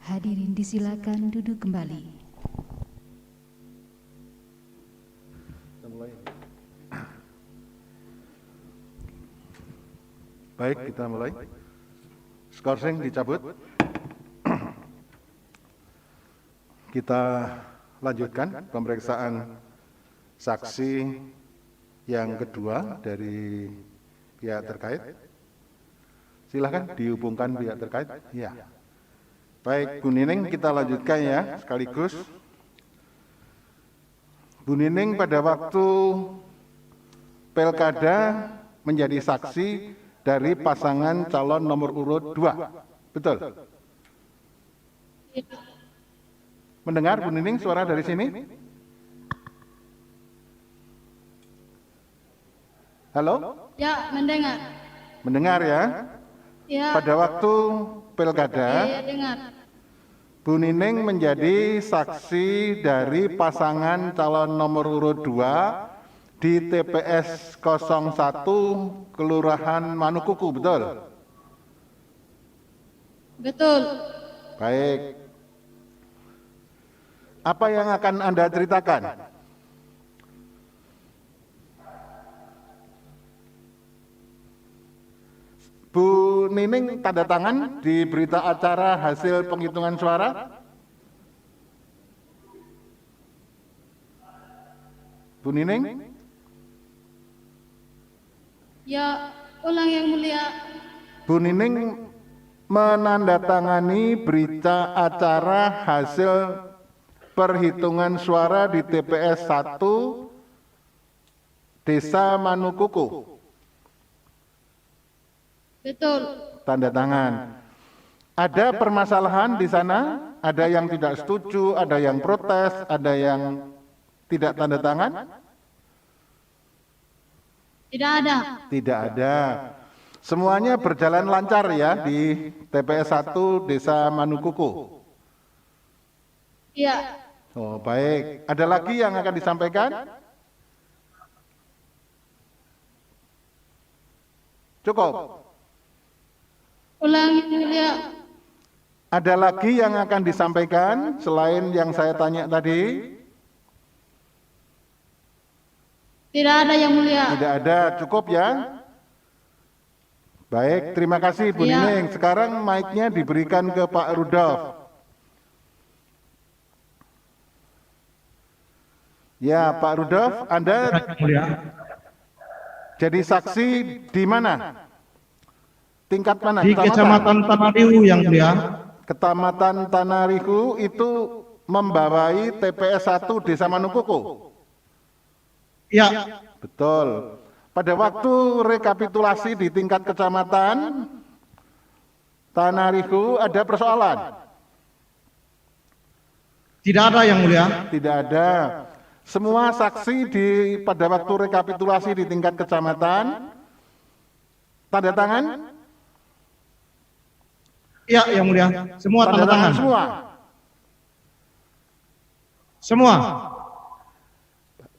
Hadirin disilakan duduk kembali. Baik, kita mulai. Skorsing dicabut. Kita lanjutkan pemeriksaan saksi yang kedua dari pihak terkait. Silakan dihubungkan pihak terkait. Ya. Baik, Bu Nining kita lanjutkan ya sekaligus. Bu Nining pada waktu Pilkada menjadi saksi dari pasangan calon nomor urut 2, betul? Mendengar Bu Nining suara dari sini? Halo? Ya, mendengar. Mendengar ya? Ya. Pada waktu Pilkada, Iya, dengar. Bu Nining menjadi saksi dari pasangan calon nomor urut 2 di TPS 01 Kelurahan Manukuku, betul? Betul. Baik. Apa yang akan Anda ceritakan? Bu Nining tanda tangan di berita acara hasil penghitungan suara? Bu Nining? Ya, ulang yang mulia. Bu Nining menandatangani berita acara hasil perhitungan suara di TPS 1 Desa Manukuku. Betul. Tanda tangan. Ada permasalahan di sana? Ada yang tidak setuju, ada yang protes, ada yang tidak tanda tangan? Tidak ada. Tidak ada. Semuanya berjalan lancar ya di TPS 1 Desa Manukuku. Iya. Oh, baik. Ada lagi yang akan disampaikan? Cukup. Ulang yang mulia. Ada lagi yang akan disampaikan selain yang saya tanya tadi? Tidak ada yang mulia. Tidak ada, cukup ya? Baik, terima kasih Bu Ya. Nining. Sekarang mic-nya diberikan ke Pak Rudolf. Ya, Pak Rudolf, Anda jadi saksi di mana? Tingkat mana? Di Kecamatan Tanariu yang mulia. Kecamatan Tanarihu itu membawai TPS 1 Desa Manukuku. Ya, Betul. Pada waktu rekapitulasi di tingkat kecamatan Tanarihu ada persoalan? tidak ada yang mulia. Tidak ada. Semua saksi pada waktu rekapitulasi di tingkat kecamatan tanda tangan? Ya, yang mulia. Semua tanda tangan. Semua. Semua.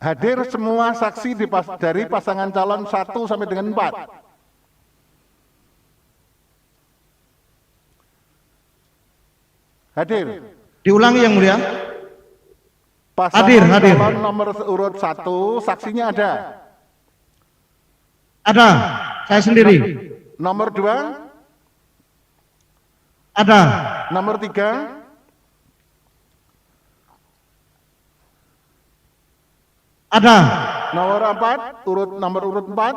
Hadir semua saksi dari pasangan calon 1 sampai dengan 4. Hadir. Diulangi yang mulia. Pasangan Hadir. calon nomor urut 1 saksinya ada. Ada. Saya sendiri. Nomor 2, Ada. nomor 3, Ada. nomor 4, nomor urut 4,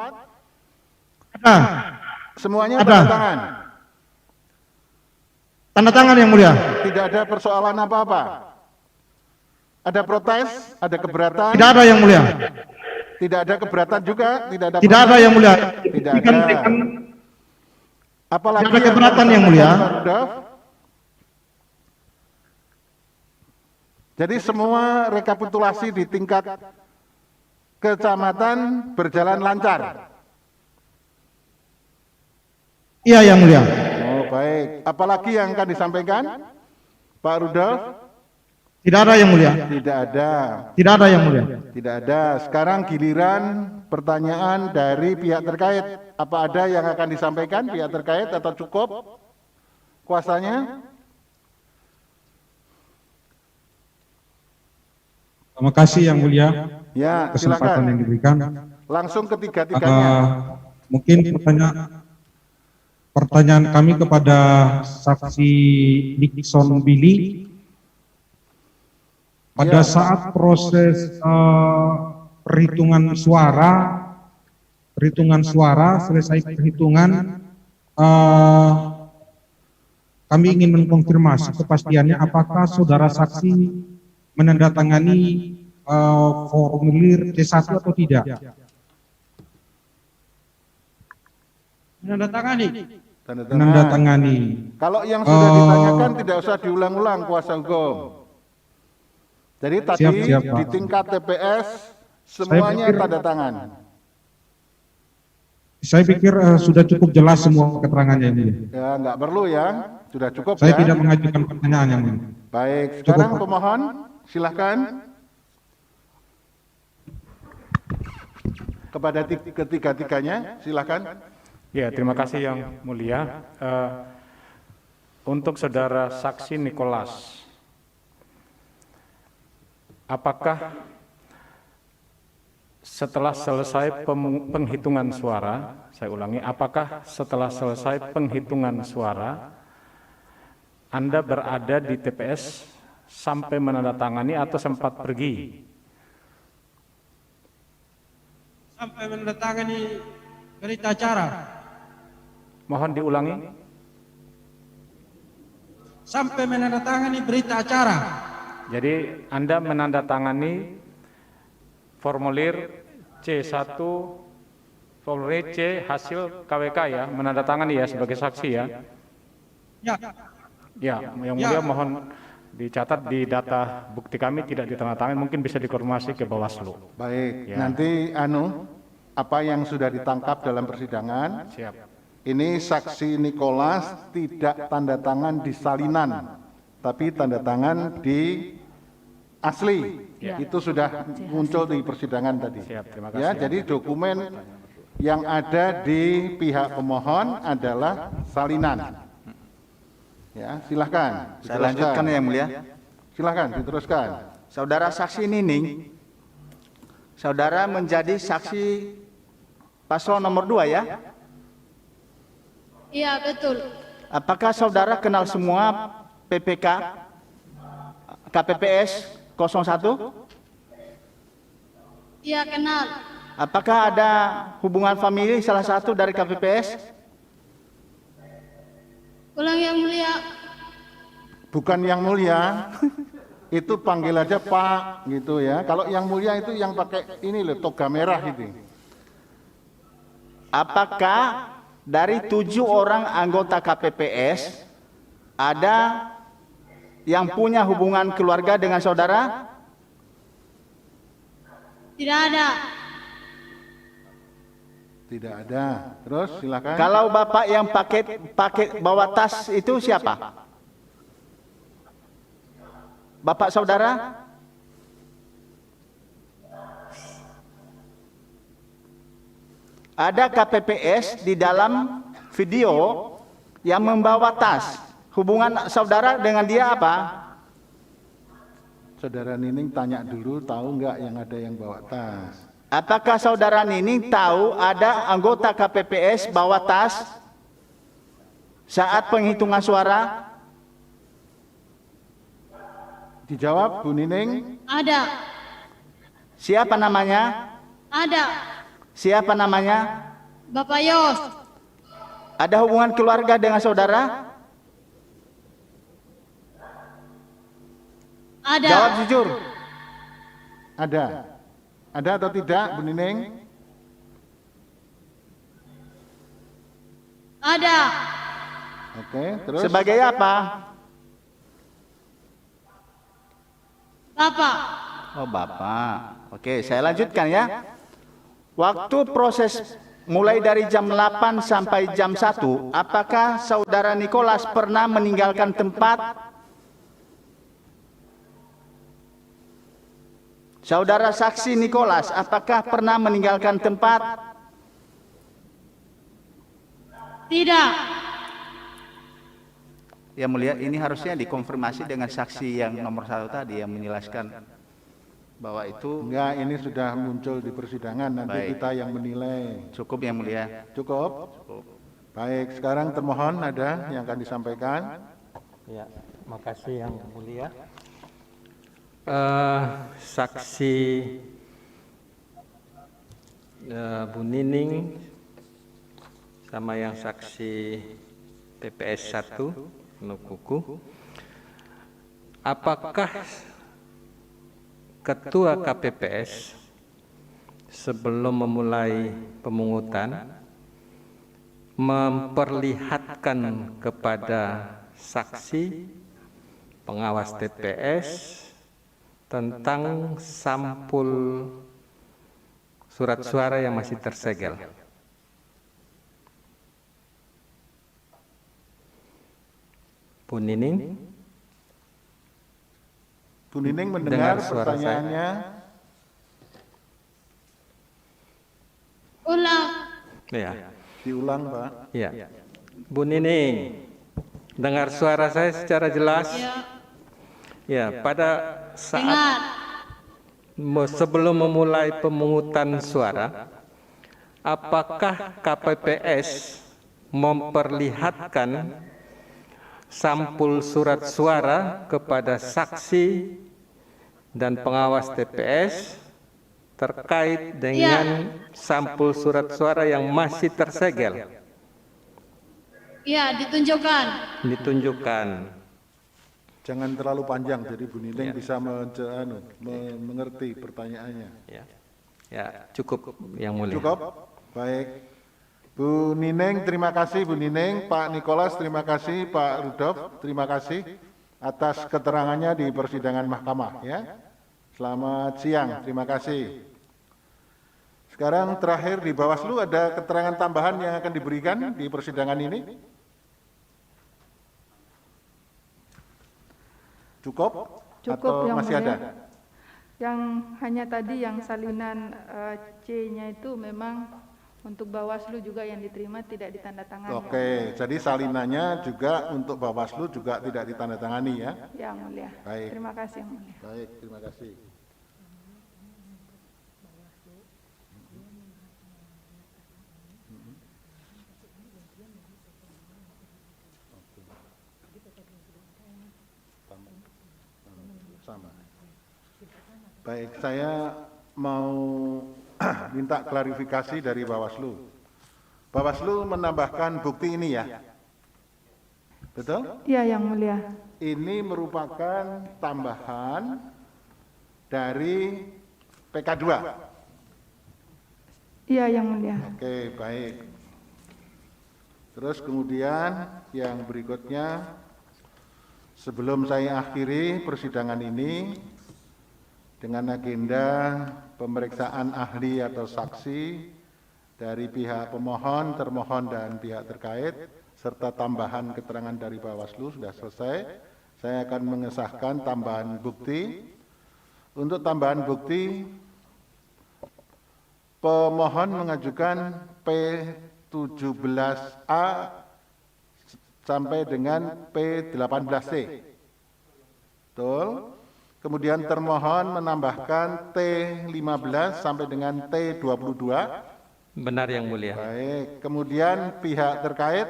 Ada. semuanya Ada. tanda tangan. Tanda tangan yang mulia. Tidak ada persoalan apa-apa. Ada protes, ada keberatan. Tidak ada yang mulia. Tidak ada keberatan juga, tidak ada. Tidak ada yang mulia. Tidak Berikan- ada. berikan- Apalagi Tidak ada keberatan yang mulia. Rudolf? Jadi semua rekapitulasi di tingkat kecamatan berjalan lancar. Iya yang mulia. Oh baik. Apalagi yang akan disampaikan, Pak Rudolf? Tidak ada yang mulia. Tidak ada. Tidak ada yang mulia. Tidak ada. Sekarang giliran pertanyaan dari pihak terkait. Apa ada yang akan disampaikan pihak terkait atau cukup kuasanya? Terima kasih Yang Mulia Ya, kesempatan yang silakan. diberikan. Langsung ketiga-tiganya. Mungkin pertanyaan kami kepada saksi Nixon Billy pada Ya. saat proses perhitungan suara selesai perhitungan, kami ingin mengkonfirmasi kepastiannya apakah saudara saksi menandatangani formulir C1 atau tidak. Menandatangani. Tanda tangan. Menandatangani. Kalau yang sudah ditanyakan tidak usah diulang-ulang kuasa hukum. Jadi tadi Siap, Pak. di tingkat TPS semuanya pikir- tanda tangan. Saya pikir sudah cukup jelas semua keterangannya ini. Ya, nggak perlu ya. Sudah cukup Saya ya. tidak mengajukan pertanyaan yang mulia. Baik, Cukup, sekarang Pak. pemohon silahkan. Kepada ketiga-tiganya silahkan. Ya, terima kasih Yang Mulia. Untuk saudara saksi Nicholas, apakah setelah selesai penghitungan suara, saya ulangi, apakah setelah selesai penghitungan suara, Anda berada di TPS sampai menandatangani atau sempat pergi? Sampai menandatangani berita acara. Mohon diulangi. Sampai menandatangani berita acara. Jadi Anda menandatangani formulir C1, formulir C hasil KWK ya, menandatangani ya sebagai saksi ya. Ya. Ya, yang mulia mohon dicatat di data bukti kami tidak ditandatangani, mungkin bisa dikonfirmasi ke Bawaslu. Baik, Ya. nanti apa yang sudah ditangkap dalam persidangan, Siap. ini saksi Nicholas tidak tanda tangan di salinan, tapi tanda tangan di asli. Ya. Itu sudah muncul di persidangan tadi. Siap, terima Ya, kasih. jadi dokumen yang ada di pihak pemohon adalah salinan. Ya, silahkan. Saya lanjutkan ya, Yang Mulia. Silahkan diteruskan. Saudara saksi Nining, saudara menjadi saksi paslon nomor 2 ya? Iya, betul. Apakah saudara kenal semua PPK, KPPS 01? Iya, kenal. Apakah ada hubungan famili salah satu dari KPPS? Ulang Yang Mulia. Bukan Yang Mulia, itu panggil aja Pak gitu ya. Kalau Yang Mulia itu yang pakai ini loh, toga merah itu. Apakah dari 7 orang anggota KPPS ada yang punya hubungan keluarga dengan saudara? Tidak ada. Tidak ada. Terus silakan. Kalau bapak yang pakai bawa tas itu siapa? Bapak saudara? Ada KPPS di dalam video yang membawa tas. Hubungan saudara dengan dia apa? Saudara Nining tanya dulu, tahu nggak yang ada yang bawa tas? Apakah saudara Nining tahu ada anggota KPPS bawa tas saat penghitungan suara? Dijawab Bu Nining. Ada. Siapa namanya? Ada. Siapa namanya? Bapak Yos. Ada hubungan keluarga dengan saudara? Ada. Jawab jujur. Ada. Ada atau tidak Bu Nining? Ada. Oke, terus. Sebagai apa? Bapak. Oh, Bapak. Oke, saya lanjutkan ya. Waktu proses mulai dari jam 8 sampai jam 1, apakah saudara Nicholas pernah meninggalkan tempat? Saudara saksi Nicholas, apakah pernah meninggalkan tempat? Tidak. Ya mulia, ini harusnya dikonfirmasi dengan saksi yang nomor 1 tadi yang menjelaskan bahwa itu Enggak, ini sudah muncul di persidangan, nanti Baik. kita yang menilai. cukup yang mulia. Cukup? Baik, sekarang termohon ada yang akan disampaikan. Ya, makasih yang mulia. Saksi Bu Nining sama yang saksi TPS 1 Nukuku, apakah Ketua KPPS sebelum memulai pemungutan memperlihatkan kepada saksi pengawas TPS tentang sampul surat suara yang masih tersegel? Bu Nining, Bu Nining mendengar Dengar suara pertanyaannya. Ulang. ya, Diulang, Pak. ya. Bu Nining, dengar suara saya secara jelas? Ya. Ya, pada saat Dengar. sebelum memulai pemungutan suara, apakah KPPS memperlihatkan sampul surat suara kepada saksi dan pengawas TPS terkait dengan sampul surat suara yang masih tersegel? Ya, ditunjukkan. Ditunjukkan. Jangan terlalu panjang, jadi Bu Nining bisa mengerti pertanyaannya. Ya, ya, cukup yang mulia. Cukup? Baik. Bu Nining, terima kasih Bu Nining. Pak Nikolas, terima kasih. Pak Rudolf, terima kasih atas keterangannya di persidangan mahkamah. Ya. Selamat siang, terima kasih. Sekarang terakhir di Bawaslu ada keterangan tambahan yang akan diberikan di persidangan ini? Cukup? Cukup Atau yang masih mulia. ada? Yang hanya tadi yang salinan C-nya itu memang untuk Bawaslu juga yang diterima tidak ditandatangani. Oke, jadi salinannya juga untuk Bawaslu juga tidak ditandatangani ya? Yang mulia. Baik. Terima kasih yang mulia. Baik, terima kasih. Sama. Baik, saya mau minta klarifikasi dari Bawaslu. Bawaslu menambahkan bukti ini ya? Betul? Iya yang mulia. Ini merupakan tambahan dari PK2. Iya yang mulia. Oke, baik. Terus kemudian yang berikutnya, sebelum saya akhiri persidangan ini dengan agenda pemeriksaan ahli atau saksi dari pihak pemohon, termohon, dan pihak terkait, serta tambahan keterangan dari Bawaslu sudah selesai, saya akan mengesahkan tambahan bukti. Untuk tambahan bukti, pemohon mengajukan P17A sampai dengan P18C. Betul. Kemudian termohon menambahkan T15 sampai dengan T22. Benar yang mulia. Baik. Kemudian pihak terkait,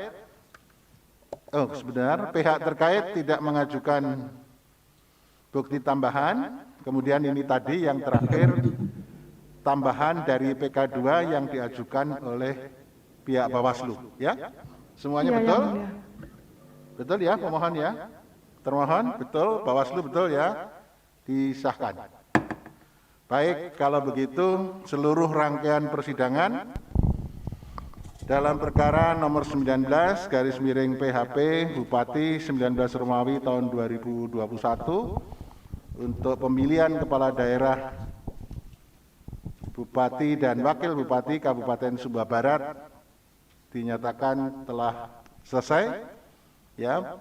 pihak terkait tidak mengajukan bukti tambahan. Kemudian ini tadi yang terakhir, tambahan dari PK2 yang diajukan oleh pihak Bawaslu. Ya, semuanya Iya, betul? yang mulia. Betul ya, pemohon ya? Termohon, betul, Bawaslu betul ya? Disahkan. Baik, kalau begitu seluruh rangkaian persidangan dalam perkara nomor 19 garis miring PHP Bupati 19 Romawi tahun 2021 untuk pemilihan kepala daerah Bupati dan Wakil Bupati Kabupaten Sumba Barat dinyatakan telah selesai. Ya,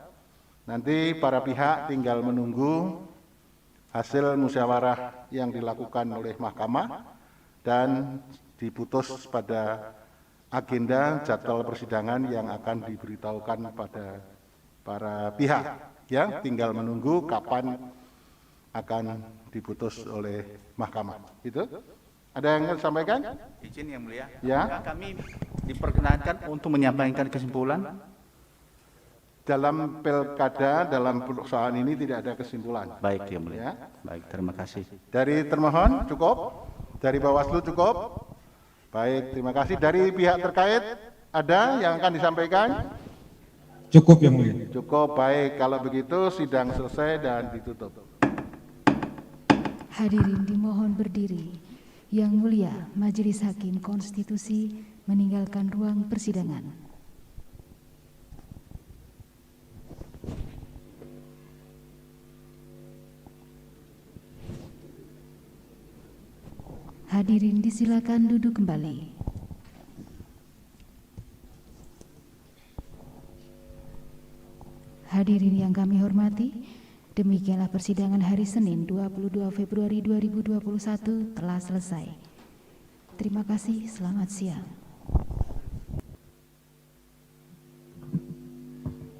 nanti para pihak tinggal menunggu hasil musyawarah yang dilakukan oleh mahkamah dan diputus pada agenda jadwal persidangan yang akan diberitahukan pada para pihak. Ya, tinggal menunggu kapan akan diputus oleh mahkamah. Itu? Ada yang ingin sampaikan? Izin yang mulia. Ya. Apakah kami diperkenankan untuk menyampaikan kesimpulan? Dalam pilkada, dalam persoalan ini tidak ada kesimpulan. Baik yang mulia. Ya. Baik, terima kasih. Dari termohon cukup? Dari Bawaslu cukup? Baik, terima kasih. Dari pihak terkait ada yang akan disampaikan? Cukup yang mulia. Cukup, baik. Kalau begitu sidang selesai dan ditutup. Hadirin dimohon berdiri. Yang Mulia Majelis Hakim Konstitusi meninggalkan ruang persidangan. Hadirin disilakan duduk kembali. Hadirin yang kami hormati, demikianlah persidangan hari Senin 22 Februari 2021 telah selesai. Terima kasih, selamat siang.